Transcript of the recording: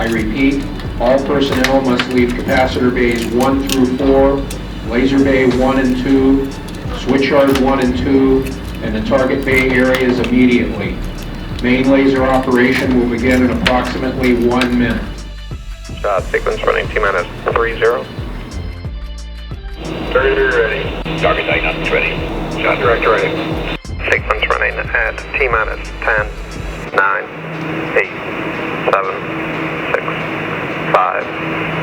I repeat, all personnel must leave capacitor bays 1 through 4, laser bay 1 and 2, switch yard 1 and 2, and the target bay areas immediately. Main laser operation will begin in approximately 1 minute. Sequence running T-minus 30. Target ready. Target diagnostics ready. Shot director ready. Sequence running at T-minus 10, 9, 8, 7, 6, 5,